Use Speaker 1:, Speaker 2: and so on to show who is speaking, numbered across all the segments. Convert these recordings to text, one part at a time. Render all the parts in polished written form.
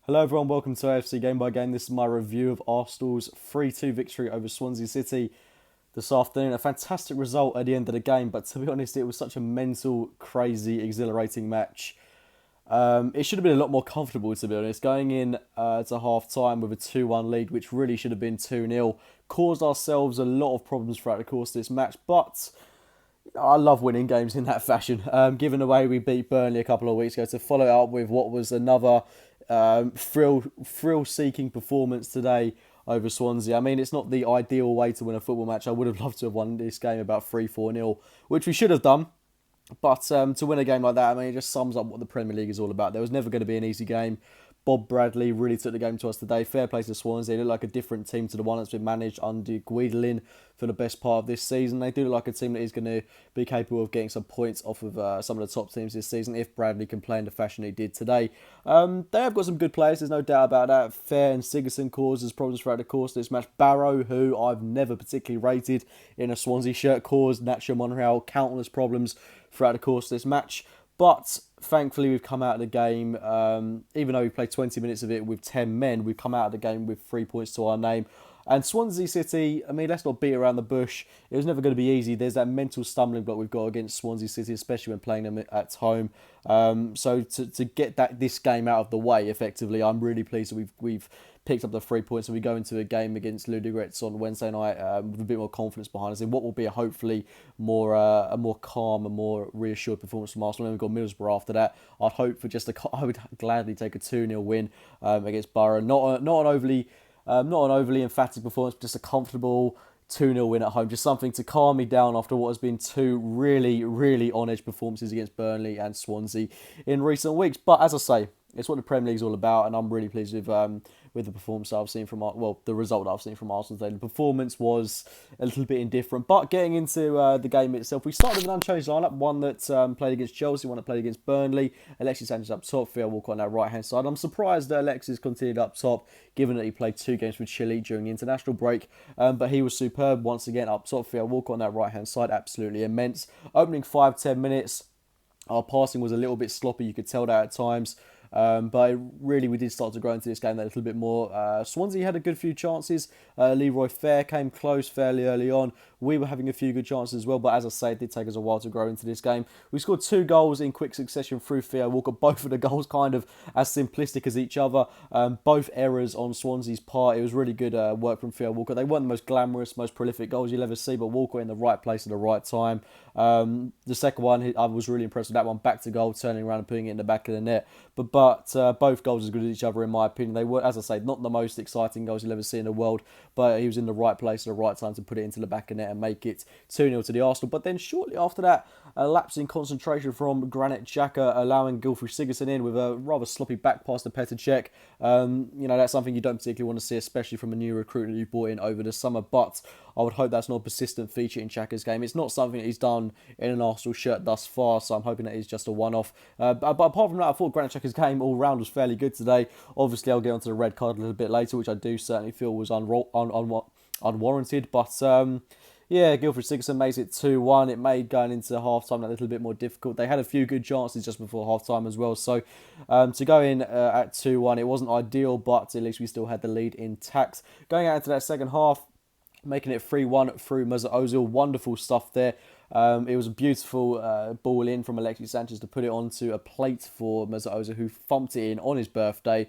Speaker 1: Hello everyone, welcome to AFC Game by Game. This is my review of Arsenal's 3-2 victory over Swansea City this afternoon. A fantastic result at the end of the game, but to be honest, it was such a mental, crazy, exhilarating match. It should have been a lot more comfortable, to be honest. Going in to half time with a 2-1 lead, which really should have been 2-0, caused ourselves a lot of problems throughout the course of this match, but I love winning games in that fashion. Given the way we beat Burnley a couple of weeks ago, to follow it up with what was another thrill-seeking performance today over Swansea. I mean, it's not the ideal way to win a football match. I would have loved to have won this game about 3-4-0, which we should have done. But to win a game like that, I mean, it just sums up what the Premier League is all about. There was never going to be an easy game. Bob Bradley really took the game to us today. Fair play to Swansea. They look like a different team to the one that's been managed under Guidolin for the best part of this season. They do look like a team that is going to be capable of getting some points off of some of the top teams this season if Bradley can play in the fashion he did today. They have got some good players, there's no doubt about that. Fair and Sigurdsson causes problems throughout the course of this match. Barrow, who I've never particularly rated in a Swansea shirt, caused Nacho Monreal countless problems throughout the course of this match. But thankfully, we've come out of the game, even though we played 20 minutes of it with 10 men, we've come out of the game with 3 points to our name. And Swansea City, I mean, let's not beat around the bush. It was never going to be easy. There's that mental stumbling block we've got against Swansea City, especially when playing them at home. So to get this game out of the way, effectively, I'm really pleased that we've picked up the 3 points, and we go into a game against Ludogorets on Wednesday night with a bit more confidence behind us in what will be hopefully a more calm and more reassured performance from Arsenal. And we've got Middlesbrough after that. I would gladly take a 2-0 win against Borough. Not an overly emphatic performance, but just a comfortable 2-0 win at home. Just something to calm me down after what has been two really, really on-edge performances against Burnley and Swansea in recent weeks. But as I say, it's what the Premier League is all about, and I'm really pleased with the performance that I've seen from the result that I've seen from Arsenal today. The performance was a little bit indifferent, but getting into the game itself, we started with an unchanged lineup, one that played against Chelsea, one that played against Burnley. Alexis Sanchez up top, Theo Walcott on that right hand side. I'm surprised that Alexis continued up top, given that he played 2 games with Chile during the international break, but he was superb once again up top. Theo Walcott on that right hand side, absolutely immense. Opening 5-10 minutes, our passing was a little bit sloppy, you could tell that at times. But really, we did start to grow into this game a little bit more. Swansea had a good few chances. Leroy Fair came close fairly early on. We were having a few good chances as well, but as I say, it did take us a while to grow into this game. We scored 2 goals in quick succession through Theo Walker. Both of the goals kind of as simplistic as each other. Both errors on Swansea's part. It was really good work from Theo Walker. They weren't the most glamorous, most prolific goals you'll ever see, but Walker in the right place at the right time. The second one, I was really impressed with that one. Back to goal, turning around and putting it in the back of the net. But both goals as good as each other in my opinion. They were, as I say, not the most exciting goals you'll ever see in the world, but he was in the right place at the right time to put it into the back of net and make it 2-0 to the Arsenal. But then shortly after that, a lapse in concentration from Granit Xhaka, allowing Gylfi Sigurdsson in with a rather sloppy back pass to Petr Cech. That's something you don't particularly want to see, especially from a new recruit that you brought in over the summer. But I would hope that's not a persistent feature in Xhaka's game. It's not something that he's done in an Arsenal shirt thus far, so I'm hoping that is just a one-off. But apart from that, I thought Granit Xhaka's game all round was fairly good today. Obviously, I'll get onto the red card a little bit later, which I do certainly feel was unwarranted. But yeah, Gylfi Sigurdsson makes it 2-1. It made going into half-time a little bit more difficult. They had a few good chances just before half-time as well. So to go in at 2-1, it wasn't ideal, but at least we still had the lead intact. Going out into that second half, making it 3-1 through Mesut Ozil. Wonderful stuff there. It was a beautiful ball in from Alexis Sanchez to put it onto a plate for Mesut Ozil, who thumped it in on his birthday.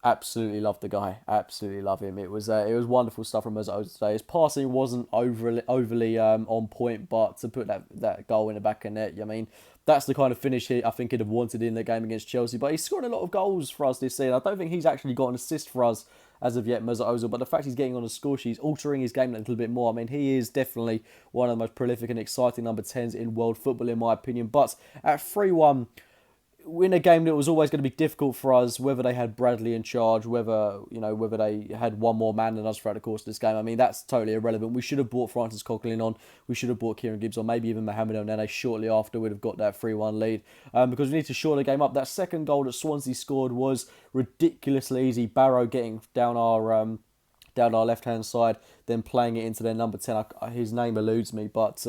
Speaker 1: Absolutely love the guy. Absolutely love him. It was wonderful stuff from Mesut Ozil today. His passing wasn't overly on point, but to put that goal in the back of net, I mean, that's the kind of finish I think he'd have wanted in the game against Chelsea. But he's scored a lot of goals for us this season. I don't think he's actually got an assist for us as of yet, Mesut Ozil, but the fact he's getting on the score sheet, altering his game a little bit more. I mean, he is definitely one of the most prolific and exciting number 10s in world football, in my opinion. But at 3-1, in a game that was always going to be difficult for us, whether they had Bradley in charge, whether they had one more man than us throughout the course of this game. I mean, that's totally irrelevant. We should have brought Francis Coquelin on. We should have brought Kieran Gibbs on, maybe even Mohamed El shortly after we'd have got that 3-1 lead. Because we need to shore the game up. That second goal that Swansea scored was ridiculously easy. Barrow getting down our down our left-hand side, then playing it into their number 10. His name eludes me, but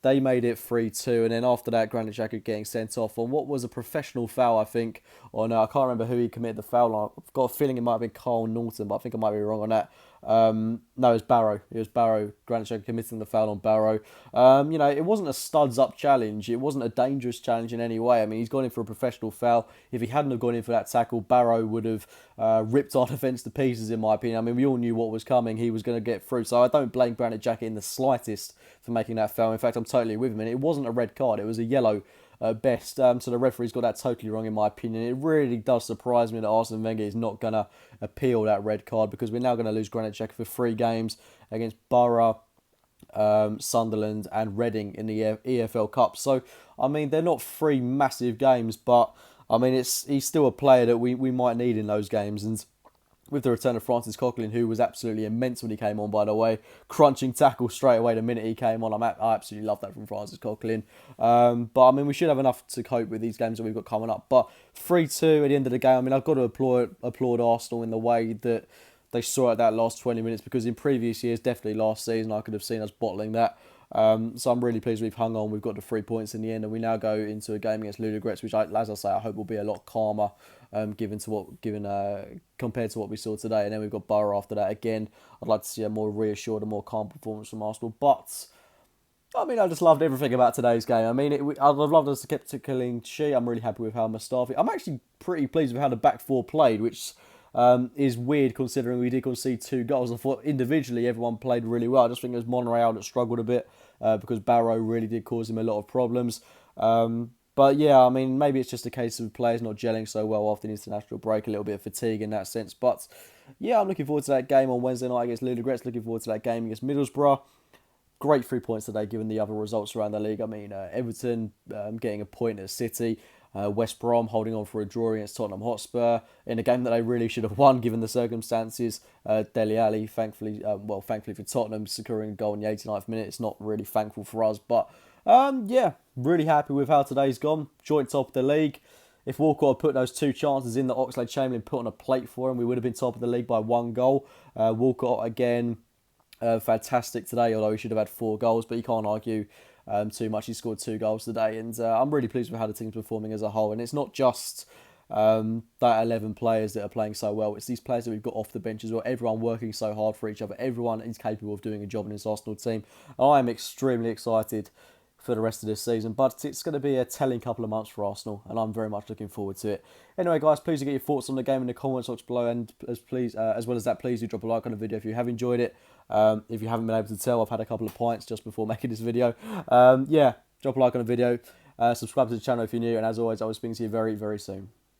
Speaker 1: they made it 3-2. And then after that, Granit Xhaka getting sent off on what was a professional foul, I think. On I can't remember who he committed the foul on. I've got a feeling it might have been Carl Norton, but I think I might be wrong on that. No, it was Barrow. It was Barrow. Granit Xhaka committing the foul on Barrow. It wasn't a studs up challenge. It wasn't a dangerous challenge in any way. I mean, he's gone in for a professional foul. If he hadn't have gone in for that tackle, Barrow would have ripped our defence to pieces, in my opinion. I mean, we all knew what was coming. He was going to get through. So I don't blame Granit Xhaka in the slightest for making that foul. In fact, I'm totally with him. And it wasn't a red card. It was a yellow at best. So the referee's got that totally wrong, in my opinion. It really does surprise me that Arsene Wenger is not going to appeal that red card, because we're now going to lose Granit Xhaka for 3 games against Borough, Sunderland and Reading in the EFL Cup. So, I mean, they're not 3 massive games, but, I mean, he's still a player that we might need in those games. And with the return of Francis Coquelin, who was absolutely immense when he came on, by the way, crunching tackle straight away the minute he came on. I absolutely love that from Francis Coquelin. But, I mean, we should have enough to cope with these games that we've got coming up. But 3-2 at the end of the game, I mean, I've got to applaud Arsenal in the way that they saw out that last 20 minutes, because in previous years, definitely last season, I could have seen us bottling that. So I'm really pleased we've hung on. We've got the 3 points in the end, and we now go into a game against Ludogorets, which, as I say, I hope will be a lot calmer, compared to what we saw today. And then we've got Borough after that. Again, I'd like to see a more reassured and more calm performance from Arsenal. But I mean, I just loved everything about today's game. I mean, I've loved us to keep a clean sheet. I'm really happy with how Mustafi. I'm actually pretty pleased with how the back 4 played, which is weird considering we did concede 2 goals. I thought individually everyone played really well. I just think it was Monreal that struggled a bit because Barrow really did cause him a lot of problems. But yeah, I mean, maybe it's just a case of players not gelling so well after the international break, a little bit of fatigue in that sense. But yeah, I'm looking forward to that game on Wednesday night against Ludogorets, looking forward to that game against Middlesbrough. Great 3 points today, given the other results around the league. I mean, Everton getting a point at City, West Brom holding on for a draw against Tottenham Hotspur in a game that they really should have won given the circumstances. Dele Alli, thankfully for Tottenham, securing a goal in the 89th minute. It's not really thankful for us, but yeah, really happy with how today's gone. Joint top of the league. If Walcott had put those 2 chances in that Oxlade-Chamberlain put on a plate for him, we would have been top of the league by 1 goal. Walcott, again, fantastic today, although he should have had 4 goals, but you can't argue too much. He scored 2 goals today, and I'm really pleased with how the team's performing as a whole. And it's not just that 11 players that are playing so well. It's these players that we've got off the bench as well. Everyone working so hard for each other. Everyone is capable of doing a job in this Arsenal team. I am extremely excited for the rest of this season, but it's going to be a telling couple of months for Arsenal, and I'm very much looking forward to it. Anyway, guys, please do get your thoughts on the game in the comments box below, and as well as that, please do drop a like on the video if you have enjoyed it. If you haven't been able to tell, I've had a couple of pints just before making this video. Yeah, drop a like on the video, subscribe to the channel if you're new, and as always, I will speak to you very, very soon.